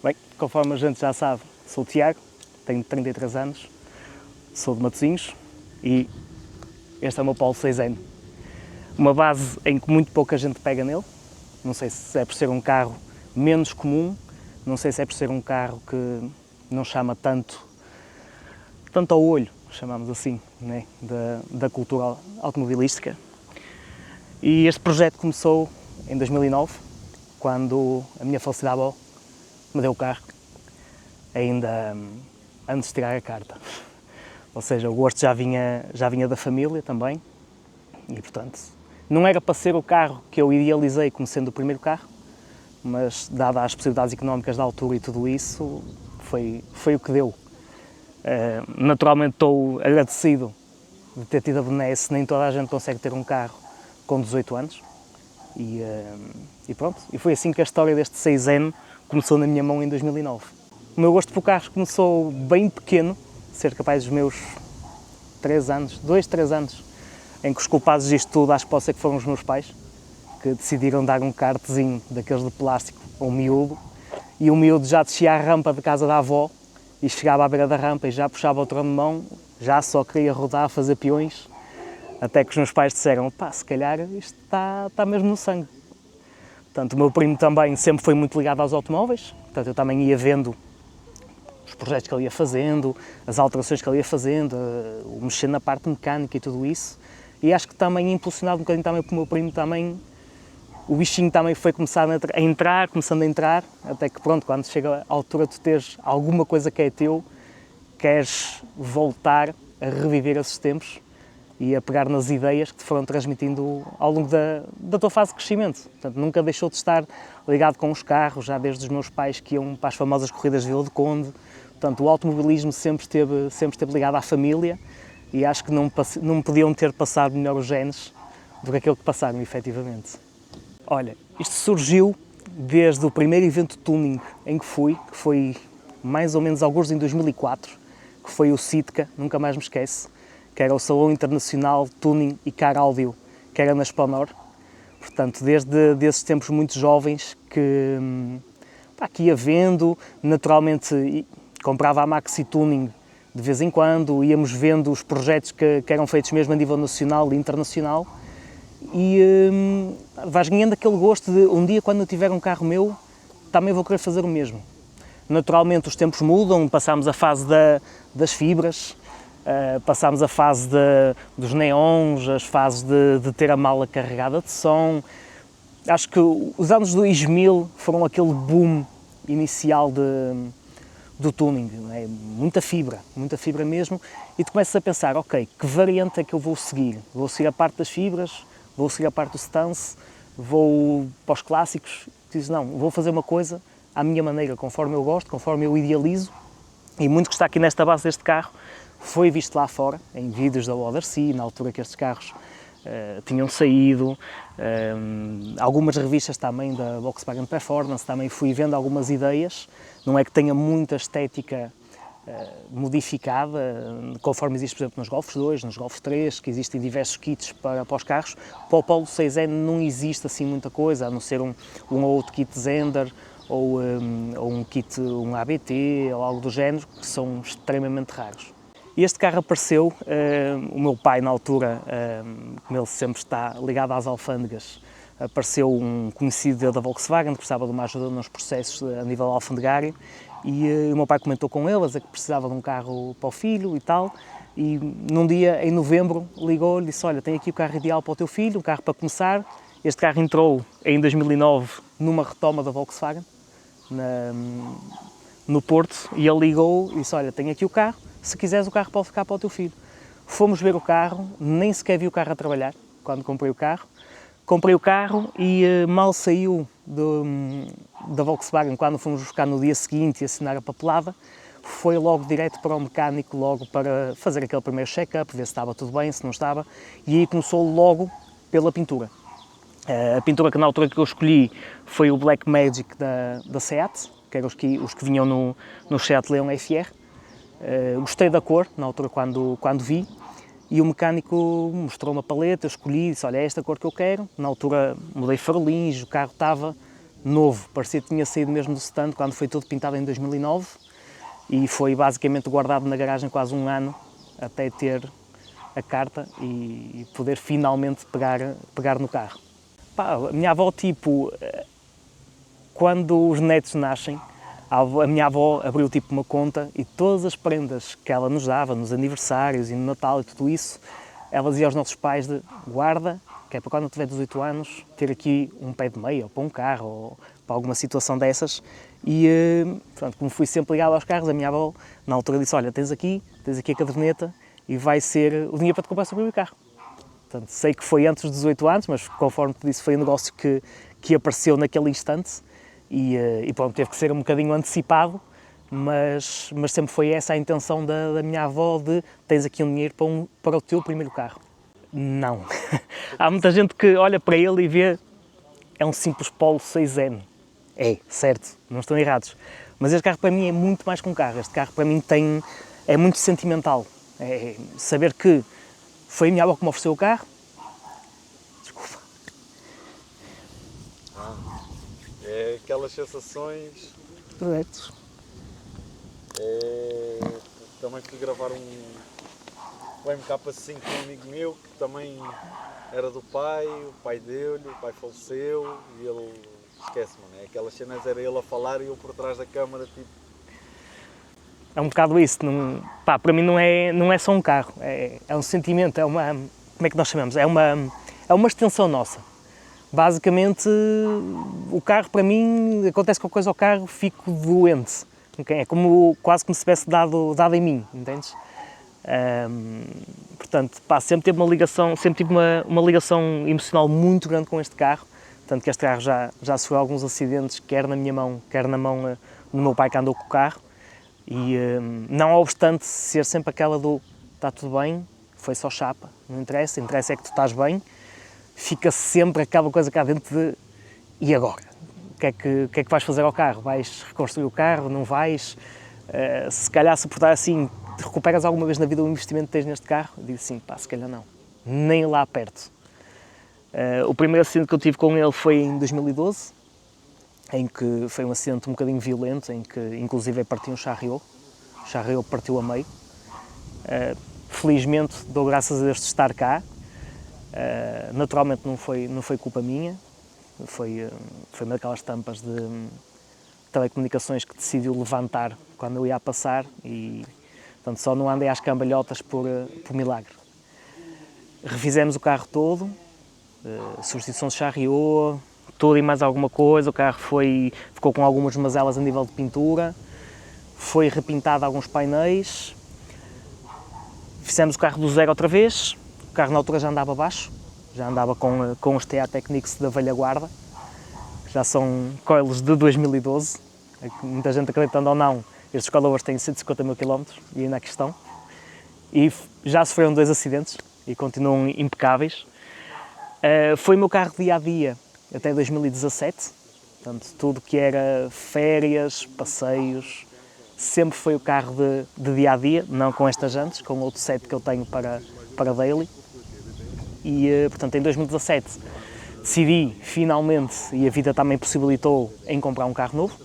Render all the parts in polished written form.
Bem, conforme a gente já sabe, sou o Tiago, tenho 33 anos, sou de Matosinhos e este é o meu Polo 6N. Uma base em que muito pouca gente pega nele, não sei se é por ser um carro menos comum, não sei se é por ser um carro que não chama tanto ao olho, chamamos assim, né, da cultura automobilística. E este projeto começou em 2009, quando a minha falecida avó me deu o carro, ainda antes de tirar a carta. Ou seja, o gosto já vinha da família também, e portanto não era para ser o carro que eu idealizei como sendo o primeiro carro, mas dadas as possibilidades económicas da altura e tudo isso, foi o que deu. Naturalmente estou agradecido de ter tido a benesse, nem toda a gente consegue ter um carro com 18 anos, e pronto, e foi assim que a história deste 6N começou na minha mão em 2009. O meu gosto por carros começou bem pequeno, ser capaz dos meus 3 anos, 2, 3 anos, em que os culpados disto tudo acho que pode ser que foram os meus pais, que decidiram dar um kartzinho daqueles de plástico a um miúdo, e o miúdo já descia a rampa de casa da avó e chegava à beira da rampa e já puxava o trono de mão, já só queria rodar, fazer peões, até que os meus pais disseram, pá, se calhar isto está mesmo no sangue. Portanto, o meu primo também sempre foi muito ligado aos automóveis, portanto eu também ia vendo os projetos que ele ia fazendo, as alterações que ele ia fazendo, o mexer na parte mecânica e tudo isso. E acho que também impulsionado um bocadinho também pelo meu primo também, o bichinho também foi começando a entrar, até que pronto, quando chega a altura de teres alguma coisa que é teu, queres voltar a reviver esses tempos e a pegar nas ideias que te foram transmitindo ao longo da tua fase de crescimento. Portanto, nunca deixou de estar ligado com os carros, já desde os meus pais que iam para as famosas corridas de Vila de Conde. Portanto, o automobilismo sempre esteve ligado à família e acho que não podiam ter passado melhor os genes do que aquilo que passaram, efetivamente. Olha, isto surgiu desde o primeiro evento de tuning em que fui, que foi mais ou menos alguns em 2004, que foi o CITCA, nunca mais me esqueço, que era o Salão Internacional Tuning e Car Audio, que era na Exponor. Portanto, desde esses tempos muito jovens que ia vendo, naturalmente comprava a Maxi Tuning de vez em quando, íamos vendo os projetos que eram feitos mesmo a nível nacional e internacional e vais ganhando aquele gosto de um dia quando eu tiver um carro meu também vou querer fazer o mesmo. Naturalmente os tempos mudam, passámos a fase das fibras, passámos a fase dos neons, as fases de ter a mala carregada de som. Acho que os anos 2000 foram aquele boom inicial do tuning, né? Muita fibra mesmo, e tu começas a pensar, ok, que variante é que eu vou seguir? Vou seguir a parte das fibras, vou seguir a parte do stance, vou para os clássicos? Tu dizes, não, vou fazer uma coisa à minha maneira, conforme eu gosto, conforme eu idealizo, e muito que está aqui nesta base deste carro foi visto lá fora, em vídeos da Odyssey, na altura que estes carros tinham saído, algumas revistas também da Volkswagen Performance, também fui vendo algumas ideias, não é que tenha muita estética modificada, conforme existe, por exemplo, nos Golf 2, nos Golf 3, que existem diversos kits para os carros. Para o Polo 6N não existe assim muita coisa, a não ser um ou outro kit Zender, ou um kit, um ABT, ou algo do género, que são extremamente raros. E este carro apareceu, o meu pai na altura, como ele sempre está ligado às alfândegas, apareceu um conhecido da Volkswagen que precisava de uma ajuda nos processos a nível alfandegário e o meu pai comentou com ele, a dizer que precisava de um carro para o filho e tal, e num dia, em novembro, ligou-lhe e disse, olha, tenho aqui o carro ideal para o teu filho, um carro para começar. Este carro entrou em 2009 numa retoma da Volkswagen, no Porto, e ele ligou e disse, olha, tenho aqui o carro, se quiseres o carro pode ficar para o teu filho. Fomos ver o carro, nem sequer vi o carro a trabalhar, quando comprei o carro. Comprei o carro e mal saiu da Volkswagen, quando fomos buscar no dia seguinte e assinar a papelada, foi logo direto para o mecânico, logo para fazer aquele primeiro check-up, ver se estava tudo bem, se não estava, e aí começou logo pela pintura. A pintura que na altura que eu escolhi foi o Black Magic da Seat, que eram os que vinham no Seat Leon FR. Gostei da cor, na altura quando vi, e o mecânico mostrou uma paleta, eu escolhi, disse, olha, é esta cor que eu quero. Na altura mudei farolinhos, o carro estava novo, parecia que tinha saído mesmo do stand quando foi todo pintado em 2009 e foi basicamente guardado na garagem quase um ano até ter a carta e poder finalmente pegar no carro. Pá, a minha avó, tipo, quando os netos nascem, a minha avó abriu tipo uma conta e todas as prendas que ela nos dava, nos aniversários e no Natal e tudo isso, ela dizia aos nossos pais de guarda, que é para quando eu tiver 18 anos, ter aqui um pé de meia, ou para um carro, ou para alguma situação dessas. E, portanto, como fui sempre ligado aos carros, a minha avó, na altura, disse, olha, tens aqui a caderneta e vai ser o dinheiro para te comprar o seu primeiro carro. Portanto, sei que foi antes dos 18 anos, mas conforme te disse, foi um negócio que apareceu naquele instante e pronto, teve que ser um bocadinho antecipado, mas sempre foi essa a intenção da minha avó de tens aqui um dinheiro para o teu primeiro carro. Não. Há muita gente que olha para ele e vê é um simples Polo 6N. É, certo, não estão errados. Mas este carro para mim é muito mais que um carro. Este carro para mim é muito sentimental. É saber que foi a minha avó que me ofereceu o carro. Desculpa. É aquelas sensações. Correto. Também fui gravar um MK5 com um amigo meu que também era do pai, o pai dele, o pai faleceu e ele esquece, mano. É aquelas cenas, era ele a falar e eu por trás da câmara, tipo. É um bocado isso. Pá, para mim não é só um carro, é um sentimento, é uma. Como é que nós chamamos? É uma extensão nossa. Basicamente, o carro, para mim, acontece qualquer coisa ao carro, fico doente. É como, quase como se tivesse dado em mim, entendes? Portanto, pá, sempre tive uma ligação emocional muito grande com este carro. Tanto que este carro já sofreu alguns acidentes, quer na minha mão, quer na mão do meu pai que andou com o carro. E não obstante ser sempre aquela do está tudo bem, foi só chapa, não interessa é que tu estás bem, fica sempre aquela coisa cá dentro de e agora? O que é que vais fazer ao carro? Vais reconstruir o carro? Não vais? Se calhar se portar assim, recuperas alguma vez na vida o investimento que tens neste carro? Eu digo sim, pá, se calhar não, nem lá perto. O primeiro acidente que eu tive com ele foi em 2012, em que foi um acidente um bocadinho violento, em que inclusive partiu um charriot, o charriot partiu a meio. Felizmente dou graças a Deus de estar cá, naturalmente não foi culpa minha, foi uma daquelas tampas de telecomunicações que decidiu levantar quando eu ia a passar e portanto só não andei às cambalhotas por milagre. Refizemos o carro todo, substituição de charriot, tudo e mais alguma coisa, o carro ficou com algumas mazelas a nível de pintura, foi repintado alguns painéis, fizemos o carro do zero outra vez, o carro na altura já andava baixo, já andava com os TA Technics da velha guarda, já são coils de 2012, muita gente acreditando ou não, estes coilovers têm 150 mil km e ainda aqui estão, e já sofreram 2 acidentes e continuam impecáveis. Foi o meu carro dia a dia até 2017, portanto, tudo que era férias, passeios, sempre foi o carro de dia a dia, não com estas jantes, com outro set que eu tenho para daily. E, portanto, em 2017 decidi finalmente, e a vida também possibilitou, em comprar um carro novo.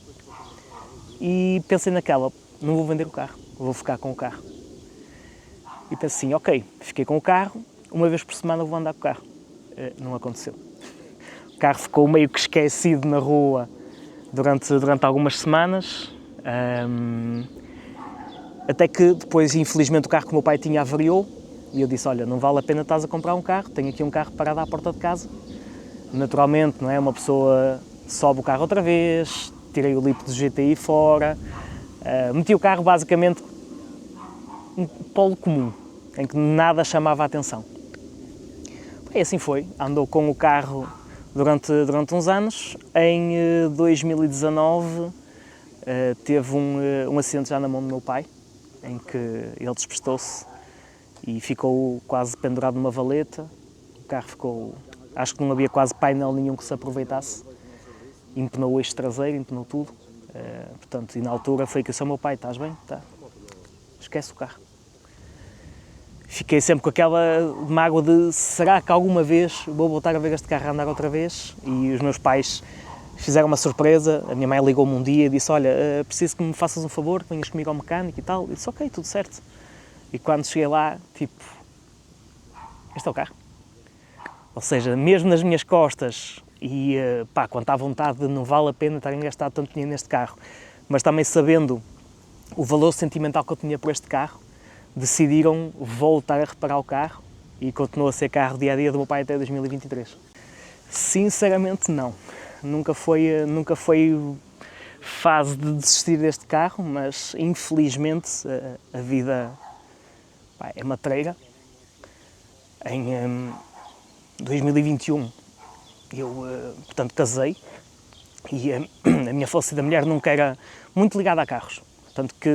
E pensei naquela, não vou vender o carro, vou ficar com o carro. E pensei assim, ok, fiquei com o carro, uma vez por semana vou andar com o carro. Não aconteceu. O carro ficou meio que esquecido na rua durante algumas semanas, até que depois, infelizmente, o carro que o meu pai tinha avariou e eu disse, olha, não vale a pena estás a comprar um carro, tenho aqui um carro parado à porta de casa. Naturalmente, não é? Uma pessoa sobe o carro outra vez, tirei o lipo do GTI fora, meti o carro basicamente um polo comum, em que nada chamava a atenção. E assim foi, andou com o carro durante uns anos. Em 2019 teve um acidente já na mão do meu pai, em que ele despistou-se e ficou quase pendurado numa valeta. O carro ficou, acho que não havia quase painel nenhum que se aproveitasse, empenou o eixo traseiro, empenou tudo. Portanto, e na altura foi que eu disse ao meu pai, estás bem? Tá. Esquece o carro. Fiquei sempre com aquela mágoa de será que alguma vez vou voltar a ver este carro andar outra vez? E os meus pais fizeram uma surpresa, a minha mãe ligou-me um dia e disse, olha, preciso que me faças um favor, que venhas comigo ao mecânico e tal. E disse, ok, tudo certo. E quando cheguei lá, tipo, este é o carro. Ou seja, mesmo nas minhas costas e pá, quando está à vontade de não vale a pena estar a gastar tanto dinheiro neste carro, mas também sabendo o valor sentimental que eu tinha por este carro, decidiram voltar a reparar o carro e continua a ser carro dia a dia do meu pai até 2023. Sinceramente não, nunca foi fase de desistir deste carro, mas infelizmente a vida, pá, é matreira. Em 2021 eu, portanto, casei e a minha falecida mulher nunca era muito ligada a carros.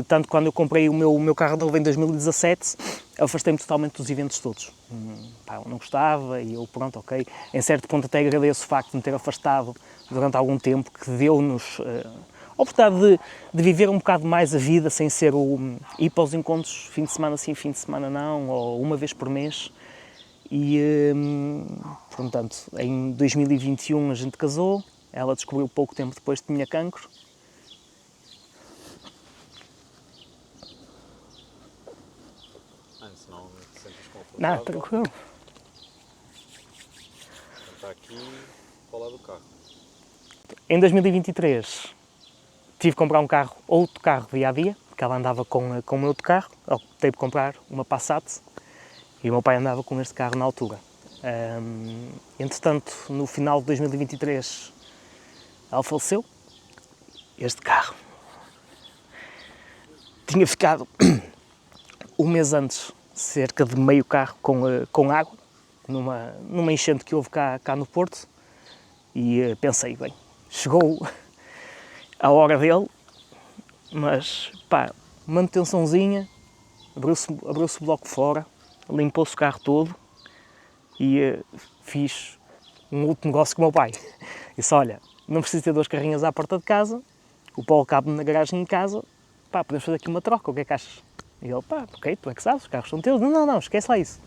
Tanto quando eu comprei o meu carro novo em 2017, eu afastei-me totalmente dos eventos todos. Pá, eu não gostava e eu, pronto, ok. Em certo ponto até agradeço o facto de me ter afastado durante algum tempo, que deu-nos a oportunidade de viver um bocado mais a vida, sem ser ir para os encontros fim de semana sim, fim de semana não, ou uma vez por mês. E, portanto, em 2021 a gente casou, ela descobriu pouco tempo depois que tinha cancro. Senão te sentes confortável. Não, tranquilo. Está aqui para o lado do carro. Em 2023 tive que comprar outro carro dia a dia, porque ela andava com o meu outro carro, optei por comprar uma Passat e o meu pai andava com este carro na altura. Entretanto, no final de 2023 ela faleceu. Este carro tinha ficado um mês antes cerca de meio carro com água, numa enchente que houve cá no Porto, e pensei, bem, chegou a hora dele, mas pá, manutençãozinha, abriu-se o bloco fora, limpou-se o carro todo e fiz um outro negócio com o meu pai. Disse, olha, não preciso ter 2 carrinhas à porta de casa, o Paulo cabe na garagem em casa, pá, podemos fazer aqui uma troca, o que é que achas? E ele, pá, ok, tu é que sabes, os carros são teus. Não, esquece lá isso.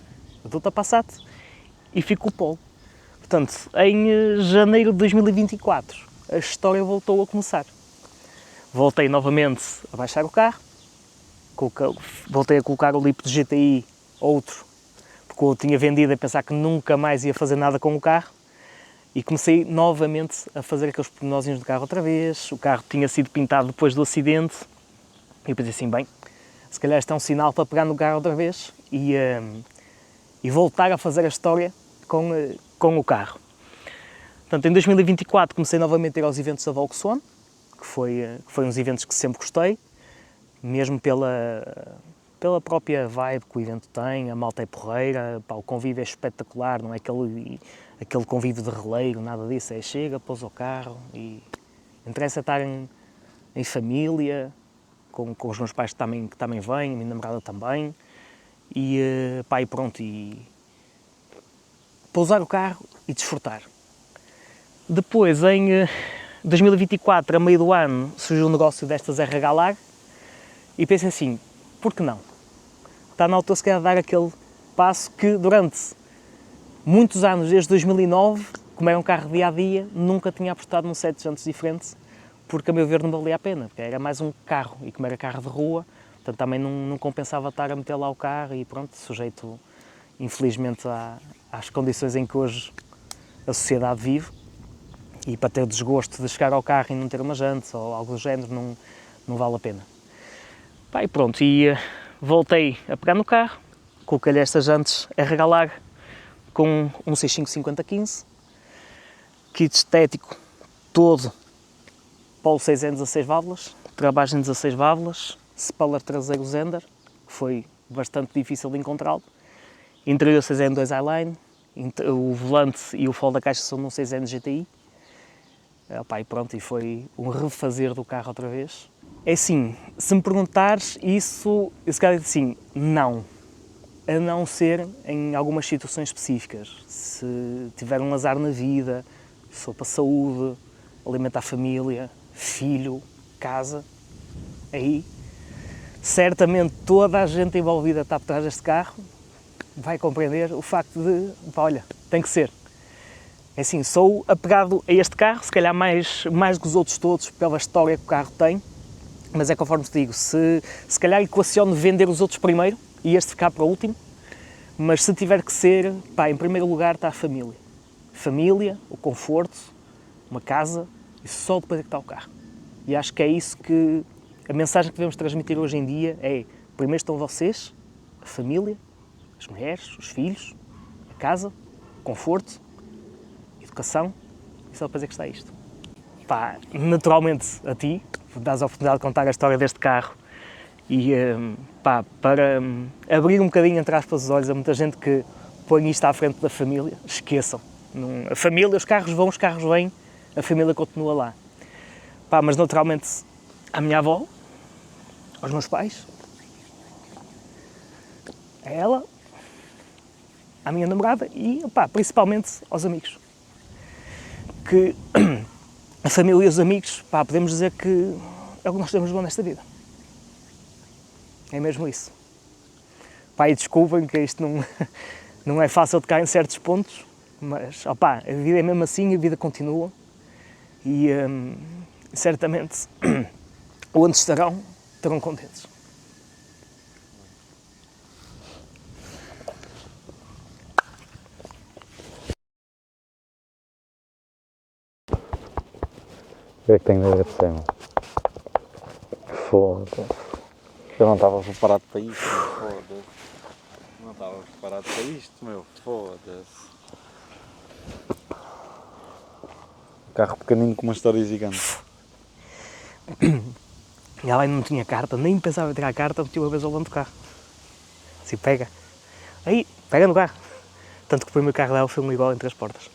Eu dou-te a Passat e fico com o Paulo. Portanto, em janeiro de 2024, a história voltou a começar. Voltei novamente a baixar o carro, voltei a colocar o lipo de GTI, outro, porque eu tinha vendido a pensar que nunca mais ia fazer nada com o carro, e comecei novamente a fazer aqueles pormenórzinhos do carro outra vez. O carro tinha sido pintado depois do acidente, e eu pensei assim, bem, se calhar este é um sinal para pegar no carro outra vez e voltar a fazer a história com o carro. Portanto, em 2024 comecei novamente a ir aos eventos da Volkswagen, que foi uns eventos que sempre gostei, mesmo pela própria vibe que o evento tem, a malta é porreira, pá, o convívio é espetacular, não é aquele convívio de releiro, nada disso, é chega, pousa o carro e interessa estar em família, com os meus pais que também vêm, a minha namorada também, e pá, e pronto, e pousar o carro e desfrutar. Depois, em 2024, a meio do ano, surgiu um negócio destas RH Lag e pensei assim, por que não? Está na altura se calhar de dar aquele passo que durante muitos anos, desde 2009, como era um carro dia a dia, nunca tinha apostado num set de jantes diferente, porque a meu ver não valia a pena, porque era mais um carro, e como era carro de rua, portanto também não compensava estar a meter lá o carro e pronto, sujeito infelizmente às condições em que hoje a sociedade vive, e para ter desgosto de chegar ao carro e não ter uma jante ou algo do género, não vale a pena. Pá, e pronto, voltei a pegar no carro, coloquei-lhe estas jantes RH Lag com um 65-50-15, kit estético todo, polo 6N 16 válvulas, travagem 16 válvulas, spoiler traseiro Zender, que foi bastante difícil de encontrá-lo, interior 6N 2 Highline, o volante e o fol da caixa são num 6N GTI. Opa, e pronto, e foi um refazer do carro outra vez. É assim, se me perguntares isso, eu se calhar digo assim, não. A não ser em algumas situações específicas. Se tiver um azar na vida, se for para a saúde, alimentar a família, filho, casa, aí certamente toda a gente envolvida está por trás deste carro vai compreender o facto de, pá, olha, tem que ser. É assim, sou apegado a este carro, se calhar mais do que os outros todos, pela história que o carro tem, mas é conforme te digo, se calhar equaciono vender os outros primeiro e este ficar para o último, mas se tiver que ser, pá, em primeiro lugar está a família. Família, o conforto, uma casa e só depois é que está o carro. E acho que é isso que, a mensagem que devemos transmitir hoje em dia é, primeiro estão vocês, a família, as mulheres, os filhos, a casa, o conforto, educação, e só depois é que está isto. Pá, naturalmente a ti, dás a oportunidade de contar a história deste carro e pá, para abrir um bocadinho, entre aspas, os olhos a muita gente que põe isto à frente da família, esqueçam. A família, os carros vão, os carros vêm, a família continua lá. Pá, mas naturalmente à minha avó, aos meus pais, a ela, à minha namorada e pá, principalmente aos amigos. Que a família e os amigos, pá, podemos dizer que é o que nós temos de bom nesta vida. É mesmo isso. Pá, e desculpem que isto não é fácil de cair em certos pontos, mas opá, a vida é mesmo assim, a vida continua e certamente onde estarão contentes. O que é que tenho de agradecer, meu? Foda-se. Eu não estava preparado para isto, meu. Foda-se. Não estava preparado para isto, meu. Foda-se. Carro pequenino com uma história gigante. E ela ainda não tinha carta, nem pensava em tirar a carta, meteu a vez ao volante do carro. Assim, pega. Aí, pega no carro. Tanto que o primeiro carro dela foi um igual em 3 portas.